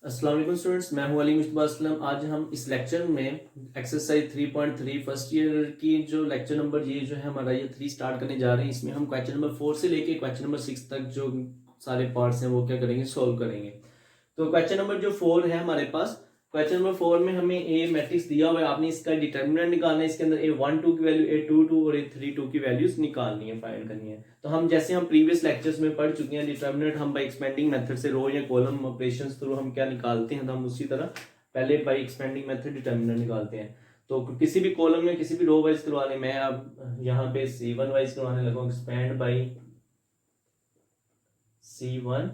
अस्सलाम वालेकुम स्टूडेंट्स, मैं हूं अली मुस्तफा असलम। आज हम इस लेक्चर में एक्सरसाइज 3.3 फर्स्ट ईयर की जो लेक्चर नंबर ये जो है हमारा ये 3 स्टार्ट करने जा रहे हैं। इसमें हम क्वेश्चन नंबर 4 से लेके क्वेश्चन नंबर 6 तक जो सारे पार्ट्स हैं वो क्या करेंगे, सोल्व करेंगे। तो क्वेश्चन नंबर जो 4 है हमारे पास, क्वेश्चन नंबर 4 में हमें ए मैट्रिक्स दिया हुआ है, आपने इसका डिटर्मिनेंट निकालना है। इसके अंदर A12 की वैल्यू, A22 और A32 की वैल्यूज निकालनी है, फाइंड करनी है। तो हम जैसे हम प्रीवियस लेक्चर्स में पढ़ चुके हैं, डिटर्मिनेंट हम बाय एक्सपेंडिंग मेथड से रो या कॉलम ऑपरेशंस थ्रू हम क्या निकालते हैं, तो हम उसी तरह पहले बाय एक्सपेंडिंग मेथड डिटर्मिनेंट निकालते हैं। तो किसी भी कॉलम में किसी भी रो वाइज करवाने, मैं अब यहाँ पे C1 वाइज करवाने लगा, एक्सपेंड बाई C1।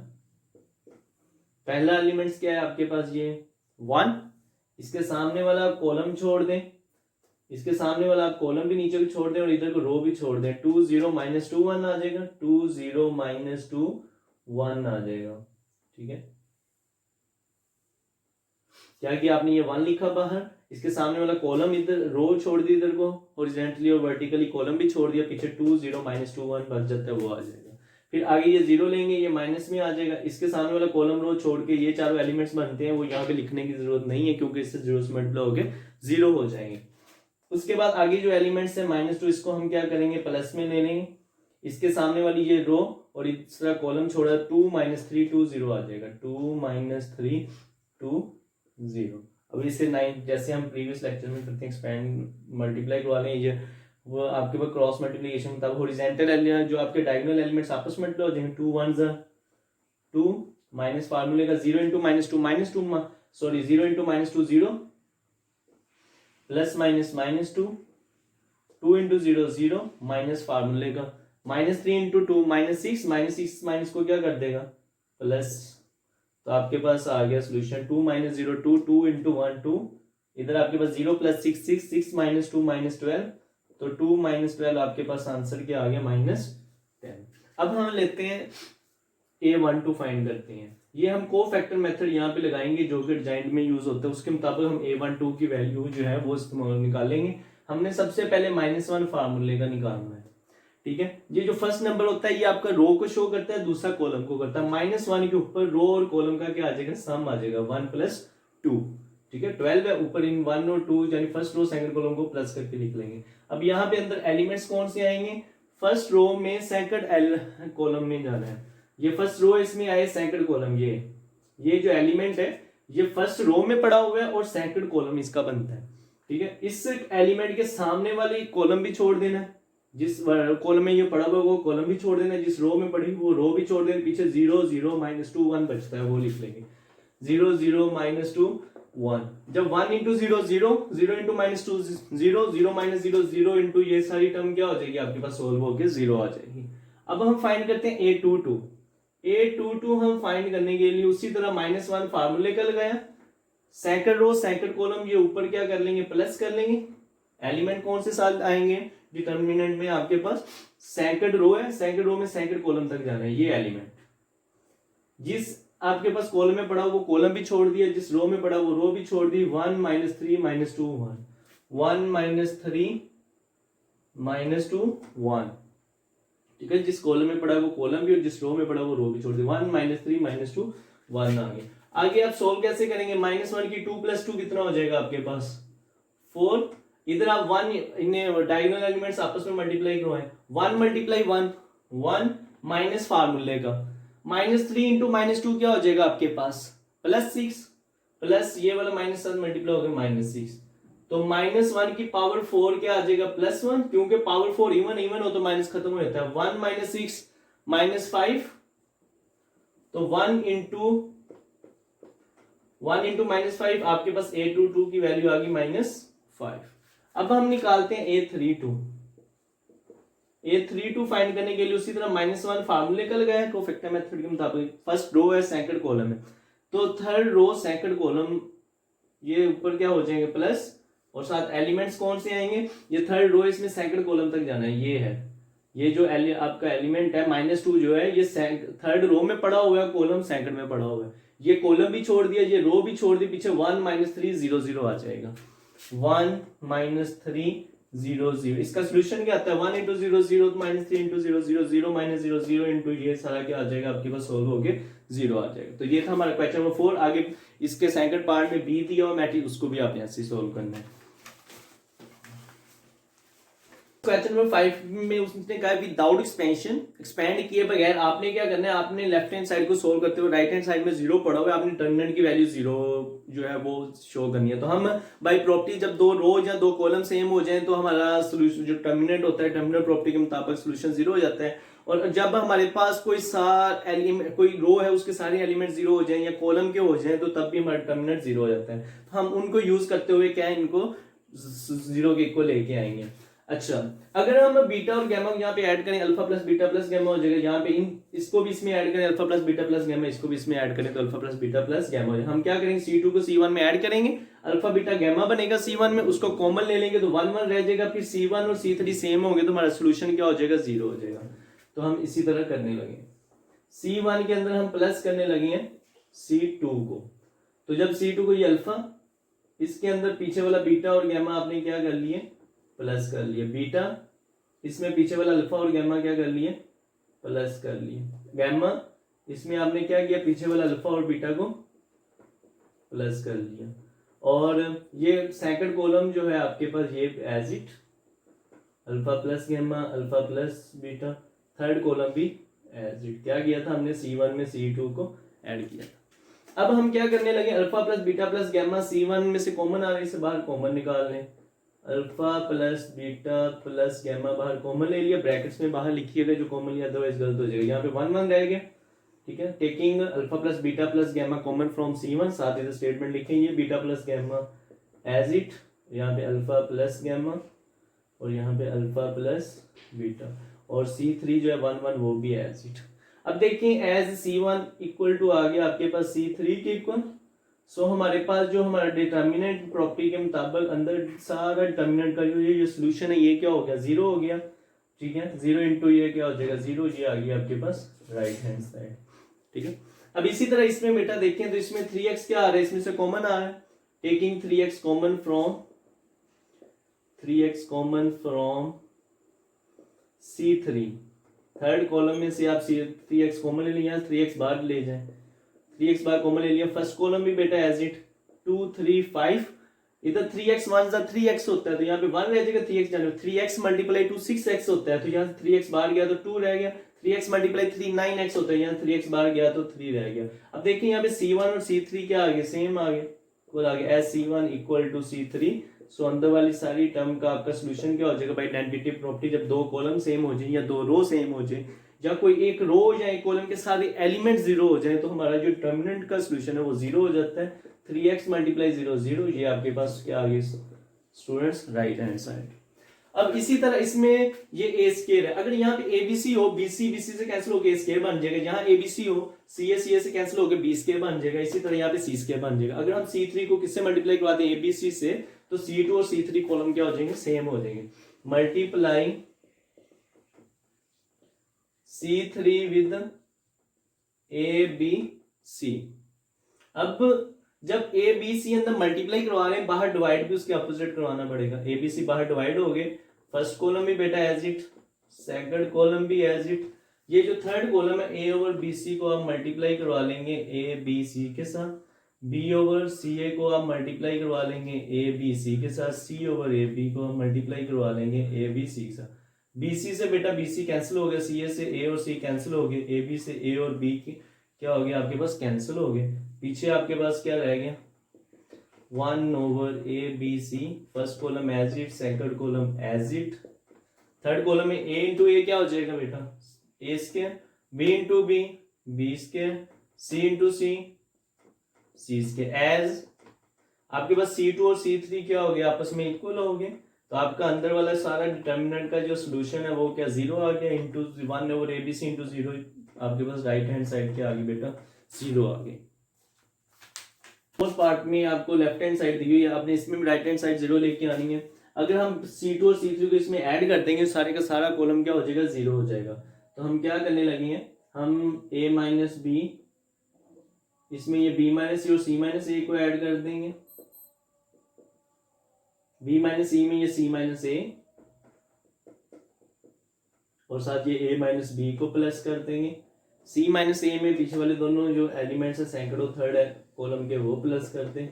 पहला एलिमेंट्स क्या है आपके पास, ये 1। इसके सामने वाला आप कॉलम छोड़ दें, इसके सामने वाला आप कॉलम भी नीचे भी छोड़ दें और इधर को रो भी छोड़ दें। 2 0 -2 1 आ जाएगा, 2 0 -2 1 आ जाएगा। ठीक है, क्या किया आपने, ये 1 लिखा बाहर, इसके सामने वाला कॉलम इधर रो छोड़ दी, इधर को हॉरिजॉन्टली और वर्टिकली कॉलम भी छोड़ दिया, पीछे 2 0 -2 1 बच जाता है, वो आ जाएगा। फिर आगे ये 0 लेंगे, ये माइनस में आ जाएगा। इसके सामने वाला कॉलम रो छोड़ के ये चारों एलिमेंट्स बनते हैं, वो यहाँ पे लिखने की जरूरत नहीं है क्योंकि इससे 0 से मल्टीप्लाई होके 0 हो जाएंगे। उसके बाद आगे जो एलिमेंट्स है -2, इसको हम क्या करेंगे, प्लस में ले लेंगे। इसके सामने वाली ये रो और दूसरा कॉलम छोड़ा, 2 -3 2 0 आ जाएगा, 2 -3 2 0। अब इसे 9 जैसे हम प्रीवियस लेक्चर में करते हैं, एक्सपेंड मल्टीप्लाई करवा लें, ये वो आपके पास क्रॉस मल्टीप्लिकेशन मतलब हॉरिजॉन्टल एलिमेंट जो आपके डायगोनल एलिमेंट्स आपस में मल्टीप्लाई हो जाएंगे। 2 1 2 माइनस फार्मूले का 0 × -2 सॉरी 0 × -2 0 प्लस माइनस -2 2 × 0 0 माइनस फार्मूले का -3 × 2 -6 -6 माइनस को क्या कर देगा, प्लस। तो आपके पास आ गया सोल्यूशन 2 -0 2 2 × 1 2, इधर आपके पास 0 + 6 6 6 -2 -12, तो 2 -12 आपके पास आंसर क्या आ गया, -10। अब हम लेते हैं A12 फाइंड करते हैं। ये हम कोफैक्टर मेथड यहाँ पे लगाएंगे जो कि जॉइंट में यूज होता है, उसके मुताबिक हम A12 की वैल्यू जो है वो इस्तेमाल निकालेंगे। हमने सबसे पहले -1 फार्मूले का निकालना है। ठीक है, ये जो फर्स्ट नंबर होता है ये आपका रो को शो करता है, दूसरा कॉलम को करता है। -1 के ऊपर रो और कॉलम का क्या आ जाएगा, सम आ जाएगा, 1 + 2। ठीक है, 12 है, ऊपर इन 1 और 2 यानी फर्स्ट रो सेकंड कॉलम को प्लस करके लिख लेंगे। अब यहाँ पे अंदर एलिमेंट्स कौन से आएंगे, फर्स्ट रो में सेकंड कॉलम में जाना है। ये फर्स्ट रो इसमें आए, सेकंड कॉलम, ये जो एलिमेंट है ये फर्स्ट रो में पड़ा हुआ है और सेकंड कॉलम इसका बनता है। ठीक है, इस एलिमेंट के सामने वाली कॉलम भी छोड़ देना है, जिस कॉलम में ये पड़ा हुआ है वो कॉलम भी छोड़ देना है, जिस रो में पड़ी वो रो भी छोड़ देना। पीछे 0 0 -2 1 बचता है, वो लिख लेंगे 0 0 -2 1। जब 1 × 0 0 0 × -2 0 0 -0 0 × ये सारी टर्म क्या हो जाएगी आपके पास, सोल्व होकर 0 आ जाएगी। अब हम फाइंड करते हैं A22 हम फाइंड करने के लिए उसी तरह -1 फार्मूले का लगाया, सेकंड रो सेकंड कॉलम ये ऊपर क्या कर लेंगे, प्लस कर लेंगे। एलिमेंट कौन से साथ आएंगे डिटर्मिनेंट में, आपके पास सेकंड रो है, सेकंड रो में सेकंड कॉलम तक जाना है। ये एलिमेंट जिस आपके पास कॉलम में पड़ा वो कॉलम भी छोड़ दिया, जिस रो में पड़ा वो रो भी छोड़ दी। 1 -3 -2 1 1 -3 -2 1। ठीक है, जिस कॉलम में पड़ा वो कॉलम भी और जिस रो में पड़ा वो रो भी छोड़ दी। 1 -3 -2 1 आ गया। आगे आप सोल्व कैसे करेंगे, -1 की 2 + 2 कितना हो जाएगा आपके पास, 4। इधर आप 1 इन्हें डायगोनल एलिमेंट्स आपस में मल्टीप्लाई करवाएं, 1 × 1 1 माइनस फार्मूले का -3 × -2 क्या हो जाएगा आपके पास, +6 प्लस ये वाला -7 मल्टीप्लाई हो गया -6। तो -1 की पावर 4 क्या आ जाएगा, +1, क्योंकि पावर 4 इवन हो तो माइनस खत्म हो जाता है। 1 - 6 -5, तो 1 × -5 आपके पास A22 की वैल्यू आ गई -5। अब हम निकालते हैं A32 फाइंड करने के लिए उसी तरह -1 फार्मूले का लगाया कोफैक्टर मेथड के मुताबिक। फर्स्ट रो है सेकंड कॉलम है, तो थर्ड रो सेकंड कॉलम ये ऊपर क्या हो जाएंगे, प्लस, और साथ एलिमेंट्स कौन से आएंगे, ये थर्ड रो इसमें सेकंड कॉलम तक जाना है। ये है, ये जो आपका एलिमेंट है -2 जो है ये थर्ड रो में पड़ा हुआ है, कॉलम सेकंड में पड़ा हुआ है। ये कॉलम भी छोड़ दिया, ये रो भी छोड़ दी, पीछे 1 -3 0 0 आ जाएगा। 1 -3 0 0। इसका सोल्यूशन क्या आता है 1 into 0 0 minus 3 into 0 0 0 minus 0 0 into ये सारा क्या आ जाएगा आपके पास सोल्व हो गया 0 आ जाएगा। तो ये था हमारा क्वेश्चन नंबर 4। आगे इसके सेकंड पार्ट में बी दिया हुआ मैट्रिक्स, उसको भी आप ऐसे सोल्व करना है। क्वेश्चन नंबर 5 में उसने कहा विदाउट एक्सपेंशन, एक्सपेंड किए बगैर आपने क्या करना है, आपने लेफ्ट हैंड साइड को सोल्व करते हुए राइट हैंड साइड में 0 पड़ा हुआ है, आपने डिटरमिनेंट की वैल्यू 0 जो है वो शो करनी है। तो हम बाय प्रॉपर्टी जब दो रोज या दो कॉलम सेम हो जाए तो हमारा सोल्यूशन जो टर्मिनेंट होता है टर्मिनेंट प्रॉपर्टी के मुताबिक सोल्यूशन 0 हो जाता है। और जब हमारे पास कोई रो है उसके सारे एलिमेंट 0 हो जाए या कॉलम के हो जाए तो तब भी हमारा टर्मिनेंट 0 हो जाता है। तो हम उनको यूज करते हुए क्या है, इनको 0 के इक्वल लेके आएंगे। अच्छा, अगर हम बीटा और गैमा यहाँ पे ऐड करें, alpha plus beta plus gamma हो जाएगा। यहाँ पे इसको भी इसमें ऐड करें, alpha plus beta plus gamma, इसको भी इसमें ऐड करें तो alpha plus beta plus gamma हो जाएगा। हम क्या करेंगे, C2 को C1 में ऐड करेंगे, अल्फा बीटा गैमा बनेगा C1 में, उसको कॉमन ले लेंगे तो 1 1 रह जाएगा। फिर C1 और C3 सेम होंगे तो हमारा सोल्यूशन क्या हो जाएगा 0 हो जाएगा। तो हम इसी तरह करने लगे, C1 के अंदर हम प्लस करने लगे हैं C2 को। तो जब C2 को ये अल्फा, इसके अंदर पीछे वाला बीटा और गैमा आपने क्या कर लिए, प्लस कर लिए। बीटा इसमें पीछे वाला अल्फा और गैमा क्या कर लिए, प्लस कर लिए। गैमा इसमें आपने क्या किया, पीछे वाला अल्फा और बीटा को प्लस कर लिया। और ये सेकंड कॉलम जो है आपके पास ये as it alpha plus gamma alpha plus beta, third column भी एज इट क्या किया था हमने, C1 में C2 को ऐड किया था। अब हम क्या करने लगे, alpha plus beta plus gamma C1 में से कॉमन आ रही है, इसे बाहर कॉमन निकाल लें। Alpha plus beta plus gamma बाहर कॉमन ले लिया, ब्रैकेट्स में बाहर लिखिएगा जो कॉमन लिया, अदरवाइज गलत हो जाएगा। यहाँ पे 1 1 रह गया, ठीक है। Taking alpha plus beta plus gamma common from C1, साथ ही स्टेटमेंट लिखेंगे beta plus gamma as it, यहाँ पे अल्फा प्लस गैमा और यहाँ पे अल्फा प्लस बीटा, और C3 जो है 1 1 वो भी एज इट। अब देखिए एज C1 इक्वल टू आ गया आपके पास C3 के इक्वल। सो हमारे पास जो हमारा डिटर्मिनेंट प्रॉपर्टी के मुताबिक अंदर सारा डिटर्मिनेंट का जो ये सोल्यूशन है ये क्या हो गया, 0 हो गया, ठीक है। 0 इंटू ये क्या हो जाएगा 0, ये आ गया आपके पास राइट हैंड साइड, ठीक है। अब इसी तरह इसमें बेटा देखें तो इसमें 3x क्या आ रहा है, इसमें से कॉमन आ रहा है। Taking 3x common from C3, third column में से आप 3x कॉमन ले लिया, 3x बाहर ले जाए, 3x बार कॉमन ले लिया। फर्स्ट कॉलम भी बेटा एज इट 2 3 5, इधर 3x 1 3x होता है तो यहाँ पे 1 रह जाएगा, 3x जाने 3x मल्टीप्लाई 2 6x होता है तो यहाँ 3x बाहर गया तो 2 रह गया। 3x मल्टीप्लाई 3 9x होता है, यहाँ 3x बाहर गया तो 3 रह गया। अब देखिए यहाँ पे C1 और C3 क्या आ गया, सेम आ गया, इक्वल आ गया, as C1 equal to C3। सो अंदर वाली सारी टर्म का आपका सोल्यूशन क्या हो जाएगा, बाय आइडेंटिटी प्रॉपर्टी, जब दो कॉलम सेम हो जाए या दो रो सेम हो जाए या कोई एक रो या एक कॉलम के सारे एलिमेंट 0 हो जाए तो हमारा जो डिटर्मिनेंट का सोल्यूशन है वो 0 हो जाता है। 3x मल्टीप्लाई 0 0, ये आपके पास क्या आ गया स्टूडेंट्स, राइट हैंड साइड। अब इसी तरह इसमें ये ए स्क्वायर है, अगर यहाँ पे ABC हो, BC से कैंसिल होकर ए स्क्वायर बन जाएगा, यहाँ ABC हो, CA से कैंसिल होकर B स्क्वायर बन जाएगा, इसी तरह यहाँ पे C स्क्वायर बन जाएगा। अगर हम C3 को किससे मल्टीप्लाई करवाते हैं, ABC से, तो C2 और C3 कॉलम क्या हो जाएंगे, सेम हो जाएंगे। Multiply C3 with ABC। अब जब ABC अंदर मल्टीप्लाई करवा रहे हैं, बाहर डिवाइड भी उसके अपोजिट करवाना पड़ेगा। ABC बाहर डिवाइड हो गए, फर्स्ट कॉलम भी बेटा एज इट, सेकंड कॉलम भी एज इट। ये जो थर्ड कॉलम है A ओवर BC को आप मल्टीप्लाई करवा लेंगे ABC के साथ, B ओवर CA को आप मल्टीप्लाई करवा लेंगे ABC के साथ, C ओवर AB को आप मल्टीप्लाई करवा लेंगे ABC के साथ। BC से बेटा BC कैंसिल हो गया, CA से A और C कैंसिल हो गए, AB से A और B क्या हो गया आपके पास, कैंसिल हो गए। पीछे आपके पास क्या रह गया, 1 over ABC, first column as it, second column as it, third column में A इंटू A क्या हो जाएगा बेटा, A square, B into B, B square, C into C, C square, as आपके पास C2 और C3 क्या हो गया, आपस में इक्वल हो गए, तो आपका अंदर वाला सारा डिटर्मिनेंट का जो सोल्यूशन है वो क्या 0 आ गया, इंटू 1 ओवर ABC इंटू 0, आपके पास राइट हैंड साइड क्या आ गई बेटा, 0 आ गई। फर्स्ट पार्ट में आपको लेफ्ट हैंड साइड दी हुई है, आपने इसमें भी राइट हैंड साइड 0 लेके आनी है। अगर हम C2 और C3 को इसमें ऐड कर देंगे, सारे का सारा कॉलम क्या हो जाएगा, 0 हो जाएगा। तो हम क्या करने लगे हैं, हम A माइनस B, इसमें ये B माइनस C और C माइनस A को ऐड कर देंगे, B माइनस C में ये C माइनस A और साथ ये a माइनस बी को प्लस कर देंगे। c माइनस ए में पीछे वाले दोनों जो एलिमेंट्स है सेकंड और थर्ड है कॉलम के वो प्लस कर दें।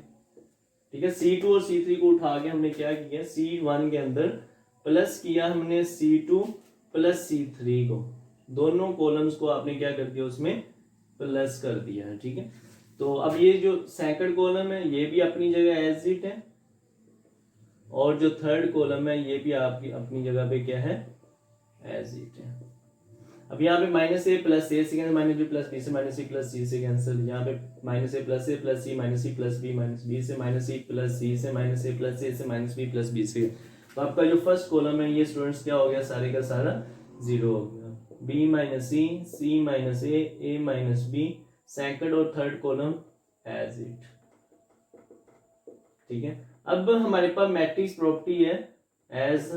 ठीक है, C2 और C3 को उठा के हमने क्या किया, C1 के अंदर प्लस किया हमने C2 प्लस C3 को, दोनों कॉलम्स को आपने क्या कर दिया उसमें प्लस कर दिया है। ठीक है, तो अब ये जो सेकंड कॉलम है ये भी अपनी जगह एज इट है और जो थर्ड कॉलम है ये भी आपकी अपनी जगह पे क्या है एज इट है। अब यहाँ पे माइनस ए प्लस ए से cancel, minus B plus B से, माइनस सी प्लस सी से कैंसिल, यहाँ पे minus A plus C minus C plus B से, माइनस सी प्लस सी से, माइनस ए प्लस ए से, माइनस बी प्लस बी से। तो आपका जो फर्स्ट कॉलम है ये स्टूडेंट्स क्या हो गया, सारे का सारा जीरो हो गया। बी माइनस सी माइनस ए माइनस बी, सेकंड और थर्ड कॉलम एज इट। ठीक है, अब हमारे पास मैट्रिक्स प्रॉपर्टी है एज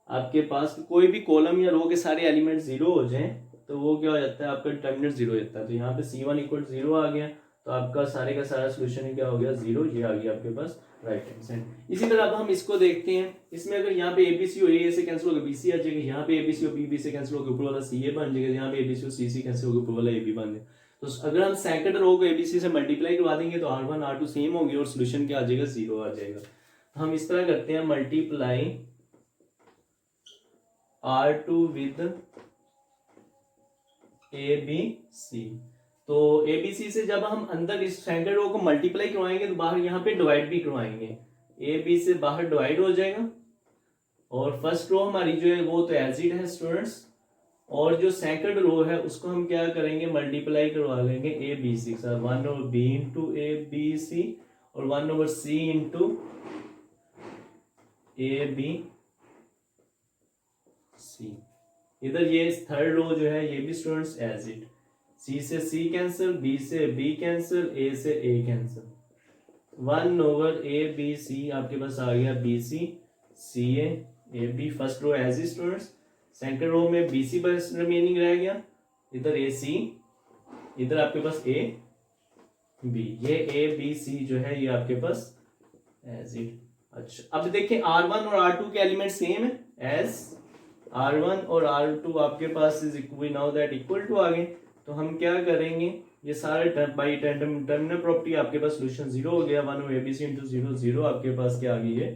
आपके पास कोई भी कॉलम या रो के सारे एलिमेंट जीरो हो जाएं तो वो क्या हो जाता है, आपका डिटर्मिनेंट जीरो हो जाता है। तो यहाँ पे C1 इक्वल जीरो आ गया तो आपका सारे का सारा सोल्यूशन क्या हो गया जीरो, ये आ गया आपके पास राइट हैंड साइड। इसी तरह अब हम इसको देखते हैं, इसमें अगर यहाँ पे ABC और A से कैंसिल होगा BC आ जाएगा, यहाँ पे ABC और B से कैंसिल होगा ऊपर वाला CA बन जाएगा, यहाँ पे ABC और C से कैंसिल होगा ऊपर वाला AB बन जाएगा। तो अगर हम सेकंड रो को ABC से मल्टीप्लाई करवा देंगे तो R1 R2 सेम होगी और सोल्यूशन क्या आ जाएगा जीरो आ जाएगा। हम इस तरह करते हैं, मल्टीप्लाई R2 with ABC। तो ABC से जब हम अंदर इस सेकंड रो को मल्टीप्लाई करवाएंगे तो बाहर यहाँ पे डिवाइड भी करवाएंगे, AB से बाहर डिवाइड हो जाएगा और फर्स्ट रो हमारी जो है वो तो एज इट है स्टूडेंट्स, और जो सेकंड रो है उसको हम क्या करेंगे मल्टीप्लाई करवा लेंगे ABC के साथ, 1 ओवर B इंटू ABC और 1 ओवर C इंटू ABC। इधर ये थर्ड रो जो है ये भी स्टूडेंट्स एज इट, C से C कैंसिल, B से B कैंसिल, A से A कैंसिल, 1 ओवर ABC आपके पास आ गया BC CA AB। First row as it students, second row में BC बस रिमेनिंग रह गया, इधर AC, इधर आपके पास AB, ये ABC जो है ये आपके पास एज इट। अच्छा अब देखिए R1 और R2 के एलिमेंट सेम है एज R1 और R2 आपके पास is equal, now that equal to आ गए, तो हम क्या करेंगे ये सारे बाई टर्मिनल प्रॉपर्टी आपके पास सोल्यूशन जीरो हो गया, 1 over ABC into zero zero आपके पास क्या आ गई है।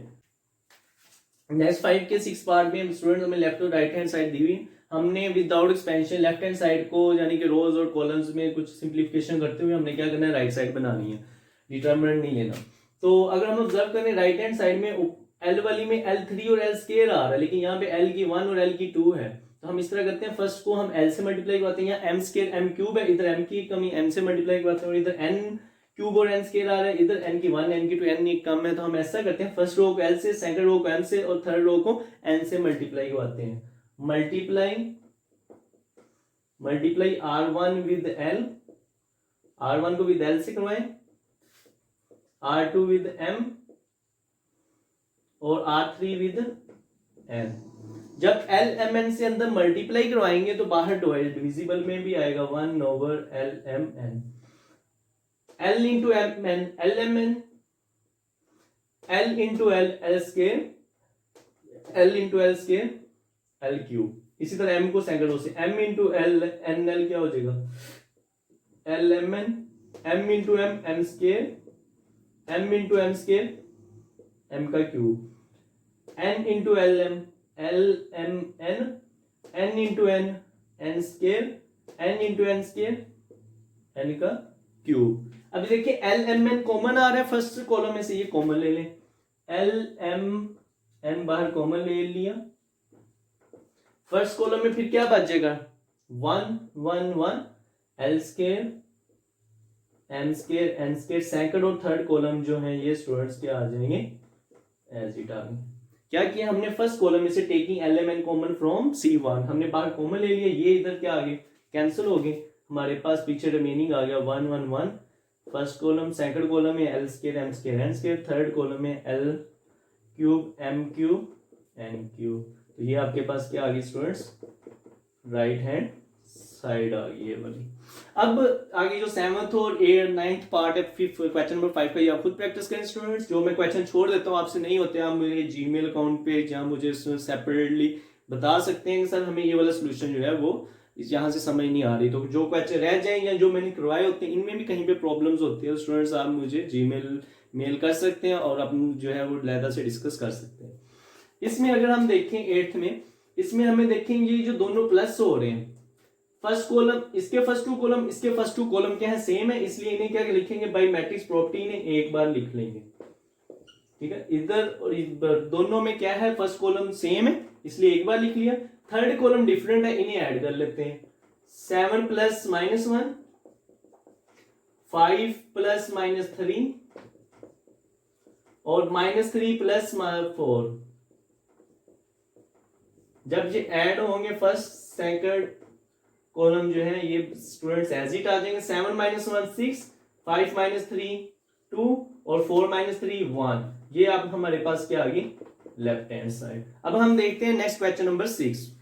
नेक्स्ट 5 के 6 पार्ट में स्टूडेंट हमें लेफ्ट और राइट हैंड साइड दी हुई, हमने without expansion left hand side को यानी कि रोज और कॉलम्स में कुछ सिंप्लीफिकेशन करते हुए हमने क्या करना है राइट साइड बनानी है, डिटर्मिनेंट नहीं लेना। तो अगर हम ऑब्जर्व करें राइट हैंड साइड में L वाली में L3 और L स्केयर आ रहा है, लेकिन यहाँ पे L की 1 और L की 2 है, तो हम इस तरह करते हैं फर्स्ट को हम L से मल्टीप्लाई करवाते हैं, यहाँ M स्केयर M क्यूब है, इधर M की कमी M से मल्टीप्लाई करवाते हैं और इधर N क्यूब और N स्केयर आ रहा है, इधर N की 1 N की 2 N एक कम है, तो हम ऐसा करते हैं फर्स्ट रो को L से, सेकंड रो को M से और थर्ड रो को N से मल्टीप्लाई करवाते हैं। Multiply R1 with L, R1 को विद L से करवाएं, R2 विद M और R3 विद N। जब L M N से अंदर मल्टीप्लाई करवाएंगे तो बाहर डिविजिबल में भी आएगा 1 over L M N, L into M N L M N, L into L L square, L into L square L cube. इसी तरह M को सेकंड रो से M into L N L क्या हो जाएगा L M N, M into M M square, M into M square M का cube, N into L M L M N, N into N N square, N into N square N का cube. अब देखिए L M N common आ रहा है first column में से, ये common ले लें, L M N बाहर कॉमन ले लिया, फर्स्ट कॉलम में फिर क्या बचेगा 1 1 1 L square M square N square, second और थर्ड कॉलम जो है ये स्टूडेंट्स क्या आ जाएंगे एज इट आ गए। क्या किया हमने फर्स्ट कॉलम में से taking L M N common from C1, हमने बाहर कॉमन ले लिया, ये इधर क्या आ गए कैंसिल हो गए, हमारे पास पीछे रिमेनिंग आ गया 1 1 1, फर्स्ट कॉलम, सेकंड कॉलम में L square M square N square, third column में L cube M cube N cube. तो ये आपके पास क्या आ गई स्टूडेंट्स राइट हैंड साइड आ गई है वाली। अब आगे जो 7th और 9th पार्ट है क्वेश्चन नंबर 5 का, ये आप खुद प्रैक्टिस करें स्टूडेंट्स। जो मैं क्वेश्चन छोड़ देता हूँ आपसे नहीं होते, आप मेरे जीमेल अकाउंट पे या मुझे सेपरेटली बता सकते हैं कि सर हमें ये वाला सोल्यूशन जो है वो यहाँ से समझ नहीं आ रही। तो जो क्वेश्चन रह जाए या जो मैंने करवाए होते हैं इनमें भी कहीं पे प्रॉब्लम्स होती है, स्टूडेंट्स आप मुझे जीमेल मेल कर सकते हैं और अपन जो है वो लहदा से डिस्कस कर सकते हैं। इसमें अगर हम देखें 8th में, इसमें हमें देखेंगे जो दोनों प्लस हो रहे हैं, फर्स्ट कॉलम इसके फर्स्ट टू कॉलम इसके फर्स्ट टू कॉलम क्या है, सेम है, इसलिए इन्हें क्या लिखेंगे, बाई मैट्रिक्स प्रॉपर्टी इन्हें एक बार लिख लेंगे। ठीक है, इधर और इधर दोनों में क्या है, फर्स्ट कॉलम सेम है इसलिए एक बार लिख लिया। थर्ड कॉलम डिफरेंट है, इन्हें ऐड कर लेते हैं। 7 प्लस माइनस 1, 5 प्लस माइनस 3 और -3 प्लस 4। जब ये ऐड होंगे फर्स्ट सेकंड कॉलम जो है ये स्टूडेंट्स एज इट आ जाएंगे। 7 माइनस 1 6, 5 माइनस 3 2 और 4 माइनस 3 1। ये अब हमारे पास क्या आ गई, लेफ्ट हैंड साइड। अब हम देखते हैं नेक्स्ट क्वेश्चन नंबर 6।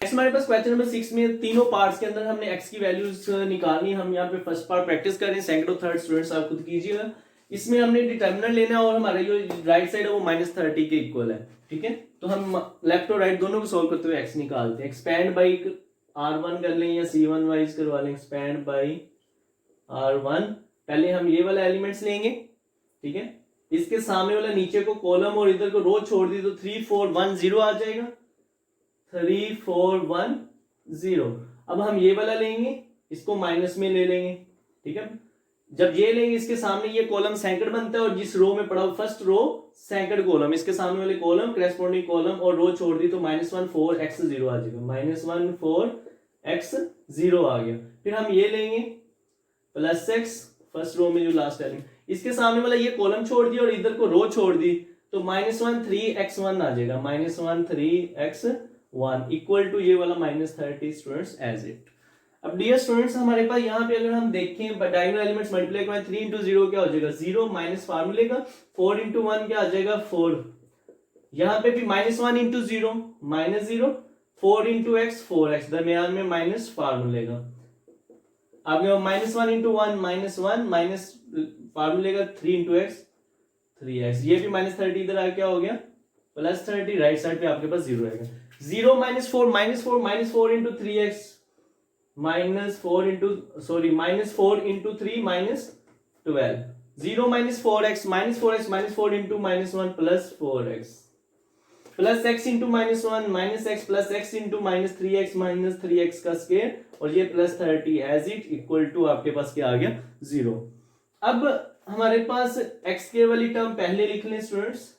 नेक्स्ट हमारे पास क्वेश्चन नंबर 6 में तीनों पार्ट्स के अंदर हमने x की वैल्यूज निकालनी। हम यहाँ पे फर्स्ट पार्ट प्रैक्टिस कर रहे हैं, सेकंड और थर्ड स्टूडेंट्स आप खुद कीजिएगा। इसमें हमने डिटर्मिनेंट लेना है और हमारा जो राइट साइड है वो -30 के इक्वल है। ठीक है, तो हम लेफ्ट और राइट दोनों को सॉल्व करते हुए x निकालते हैं। एक्सपैंड बाई R1 कर लें या C1 वाइज करवा लें। एक्सपैंड बाई R1, पहले हम ये वाला एलिमेंट्स लेंगे। ठीक है, इसके सामने वाला नीचे को कॉलम और इधर को रो छोड़ दी तो 3 4 1 0 आ जाएगा। 3 4 1 0। अब हम ये वाला लेंगे, इसको माइनस में ले लेंगे। ठीक है, जब ये लेंगे इसके सामने ये कॉलम सेकंड बनता है और जिस रो में पड़ा हो फर्स्ट रो सेकंड कॉलम, इसके सामने वाले कॉलम करेस्पॉन्डिंग कॉलम और रो छोड़ दी तो -1 4 x 0 आ जाएगा। -1 4 x 0 आ गया। फिर हम ये लेंगे +x फर्स्ट रो में जो लास्ट एलिमेंट, इसके सामने वाला ये कॉलम छोड़ दिया और इधर को रो छोड़ दी तो -1 3 x 1 आ जाएगा। -1 3 x 1 इक्वल टू ये वाला -30 स्टूडेंट्स एज इट। अब डियर स्टूडेंट्स हमारे पास यहाँ पे अगर हम देखें डायगोनल एलिमेंट्स मल्टीप्लाई करें 3 into 0 क्या हो जाएगा 0 माइनस फार्मूले का 4 into 1 क्या आ जाएगा 4। यहाँ पे भी -1 into 0 -0 4 into x 4x दरमियान में माइनस फार्मूले का। आपके पास -1 into 1 -1 माइनस फार्मूले का 3 into x 3x। ये भी -30 इधर आ क्या हो गया +30, राइट साइड पे आपके पास 0 आएगा। 0 -4 into 3x -4 into 3 -12। 0 -4x -4 into -1 plus 4x plus x into -1 minus x plus x into -3x का स्क्वायर और ये +30 एज इट इक्वल टू आपके पास क्या आ गया 0। अब हमारे पास x के वाली टर्म पहले लिख लें स्टूडेंट्स।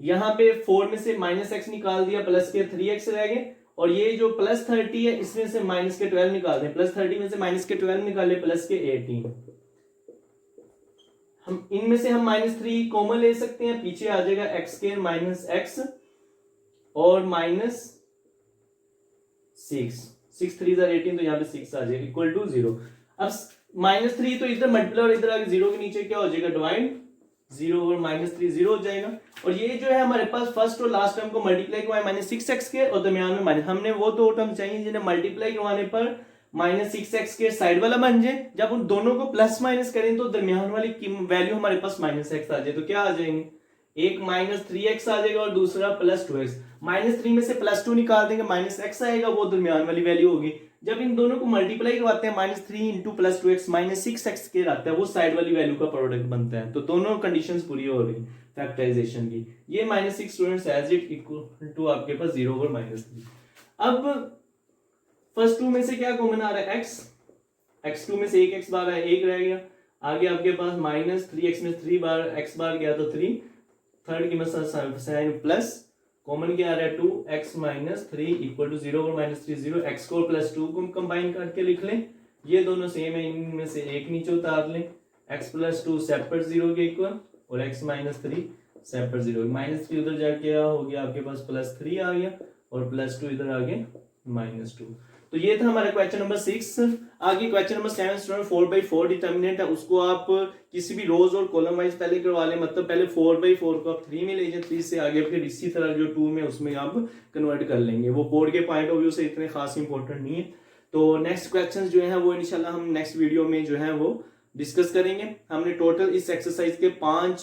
यहाँ पे 4 में से -x निकाल दिया, प्लस के 3x रह गए और ये जो +30 है इसमें से माइनस के 12 निकाल दें। +30 में से माइनस के 12 निकाले प्लस के 18। हम इनमें से हम -3 कॉमन ले सकते हैं, पीछे आ जाएगा x के -x और -6 3 18 तो यहाँ पे 6 आ जाएगा इक्वल टू 0। अब -3 तो इधर मल्टीप्लाई और इधर आगे 0 के नीचे क्या हो जाएगा डिवाइड 0 और -3 0 हो जाएगा। और ये जो है हमारे पास फर्स्ट और लास्ट टर्म को मल्टीप्लाई करवाए -6x के और दरमियान में माइनस, हमने वो दो टर्म चाहिए जिन्हें मल्टीप्लाई करवाने पर -6x के साइड वाला बन जाए। जब उन दोनों को प्लस माइनस करें तो दरमियान वाली वैल्यू हमारे पास -x आ जाए तो क्या आ जाएंगे, एक -3x आ जाएगा और दूसरा +2x। -3 में से +2 निकाल देंगे -x आएगा, वो दरमियान वाली वैल्यू होगी। जब इन दोनों को मल्टीप्लाई करवाते हैं -3 into +2x -6x के आता है, वो साइड वाली वैल्यू का प्रोडक्ट बनता है। तो दोनों कंडीशंस पूरी हो रही फैक्टराइजेशन की। ये -6 students as it equal to आपके पास 0 और -3। अब फर्स्ट टू में से क्या कॉमन आ रहा है x2 में से एक x बार है, एक रह गया। आगे आपके पास -3x में 3 बार x बार गया तो 3, थर्ड की मतलब साइन प्लस कॉमन क्या आ रहा है 2x -3 इक्वल टू 0 और -3 0। x को +2 को कंबाइन करके लिख लें, ये दोनों सेम है, इनमें से एक नीचे उतार लें। x +2 सेपरेट 0 के इक्वल और x -3 सेपरेट 0। -3 उधर जाके हो गया आपके पास +3 आ गया और +2 इधर आ गया -2। तो ये था हमारा क्वेश्चन नंबर 6। आगे क्वेश्चन नंबर 7 स्टूडेंट 4/4 डिटर्मिनेंट है, उसको आप किसी भी रोज और कॉलम वाइज पहले करवा लें। मतलब पहले 4/4 को आप 3 में ले जाए, 3 से आगे फिर इसी तरह जो 2 में उसमें आप कन्वर्ट कर लेंगे। वो बोर्ड के पॉइंट ऑफ व्यू से इतने खास इंपॉर्टेंट नहीं है। तो नेक्स्ट क्वेश्चन जो है वो इंशाल्लाह हम नेक्स्ट वीडियो में जो है वो डिस्कस करेंगे। हमने टोटल इस एक्सरसाइज के 5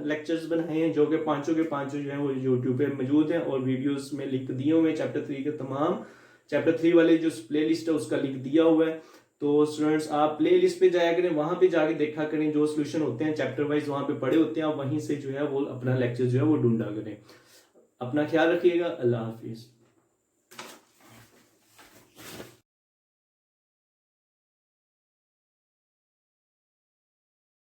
लेक्चर्स बनाए हैं, जो कि पांचों के पांचों जो है वो यूट्यूब पे मौजूद हैं और वीडियोस में लिंक दिए हुए हैं। चैप्टर 3 के तमाम, चैप्टर 3 वाले जो प्ले लिस्ट है उसका लिंक दिया हुआ है। तो स्टूडेंट्स आप प्ले लिस्ट पे जाया करें, वहां पे जाके देखा करें, जो सोल्यूशन होते हैं चैप्टर वाइज वहां पे पढ़े होते हैं, आप वहीं से जो है वो अपना लेक्चर जो है वो ढूंढा करें। अपना ख्याल रखिएगा। अल्लाह हाफिज।